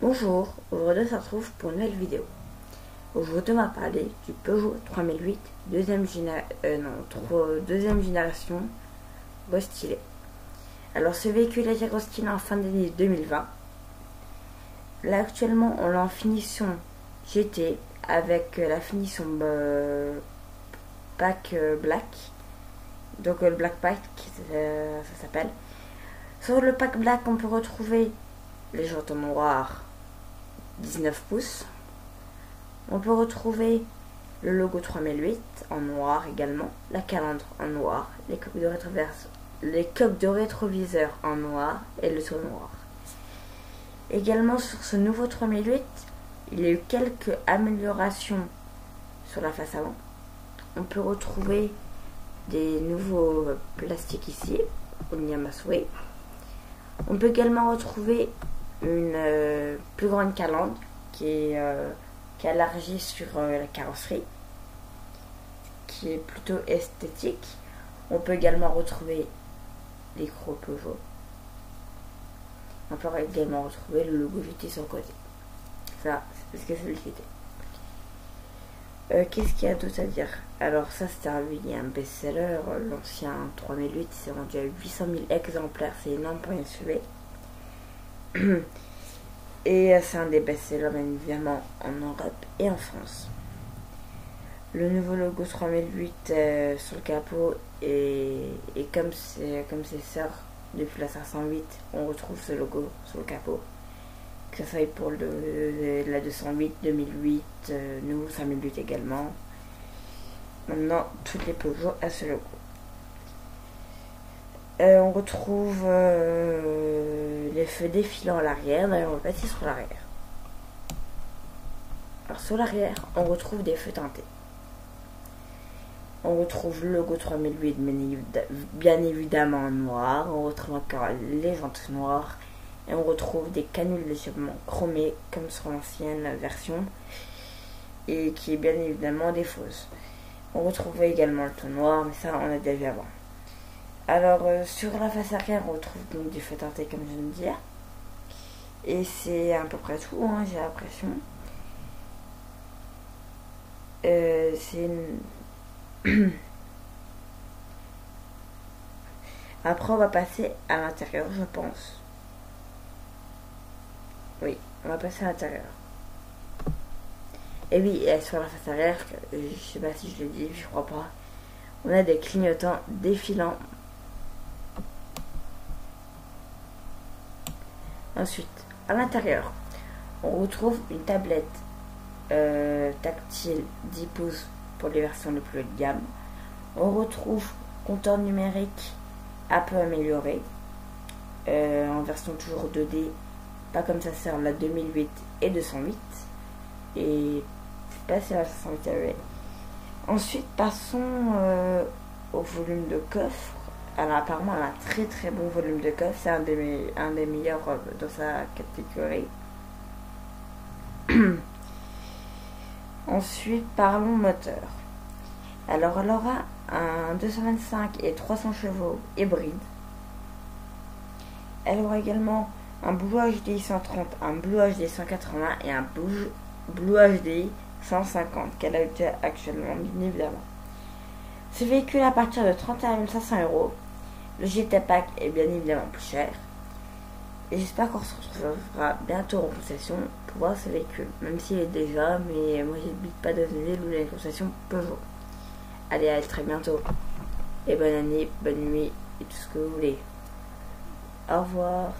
Bonjour, aujourd'hui on se retrouve pour une nouvelle vidéo. Aujourd'hui on va parler du Peugeot 3008 deuxième génération restylé. Alors ce véhicule a été restylé en fin d'année 2020. Là actuellement on l'a en finition GT avec la finition pack black. Donc le black pack ça s'appelle. Sur le pack black on peut retrouver les jantes en noir 19 pouces. On peut retrouver le logo 3008 en noir également, la calandre en noir, les coques de rétroviseur en noir et le tour noir. Également sur ce nouveau 3008, il y a eu quelques améliorations sur la face avant. On peut retrouver des nouveaux plastiques ici, Onyamasuwe. On peut également retrouver une plus grande calandre qui est élargie sur la carrosserie, qui est plutôt esthétique. On peut également retrouver l'écran Peugeot. On peut également retrouver le logo GT sur le côté. Ça, c'est parce que c'est le GT. Qu'est-ce qu'il y a d'autre à dire? Alors ça, c'était un best-seller. L'ancien 3008 s'est vendu à 800 000 exemplaires. C'est énorme pour une SUV. Et c'est un des best-sellers bien évidemment en Europe et en France. Le nouveau logo 3008 sur le capot et comme ses sœurs depuis la 508, on retrouve ce logo sur le capot. Que ce soit pour la 208, 2008, nouveau 5008 également. Maintenant, toutes les Peugeot à ce logo. On retrouve les feux défilants à l'arrière. D'ailleurs, on va passer sur l'arrière. Alors, sur l'arrière, on retrouve des feux teintés. On retrouve le logo 3008 bien évidemment en noir. On retrouve encore les jantes noires. Et on retrouve des canules légèrement chromées, comme sur l'ancienne version. Et qui est bien évidemment des fausses. On retrouve également le ton noir, mais ça, on a déjà vu avant. Alors, sur la face arrière, on retrouve donc des feux teintés, comme je viens de dire. Et c'est à peu près tout, hein, j'ai l'impression. Après, on va passer à l'intérieur, je pense. Oui, on va passer à l'intérieur. Et oui, sur la face arrière, je sais pas si je l'ai dit, je crois pas. On a des clignotants défilants. Ensuite, à l'intérieur, on retrouve une tablette tactile 10 pouces pour les versions les plus haut de gamme. On retrouve compteur numérique un peu amélioré, en version toujours 2D, pas comme ça sert la 2008 et 208. Et pas c'est la 508. Ensuite, passons au volume de coffre. Alors apparemment elle a un très très bon volume de coffre, c'est un des meilleurs dans sa catégorie. Ensuite parlons moteur. Alors elle aura un 225 et 300 chevaux hybride. Elle aura également un Blue HDI 130, un Blue HDI 180 et un Blue HDI 150 qu'elle a actuellement bien évidemment. Ce véhicule à partir de 31 500 €. Le GT Pack est bien évidemment plus cher. Et j'espère qu'on se retrouvera bientôt en concession pour voir ce véhicule. Même s'il est déjà, mais moi j'habite pas dans une ville où il y a une concession Peugeot. Allez, à très bientôt. Et bonne année, bonne nuit et tout ce que vous voulez. Au revoir.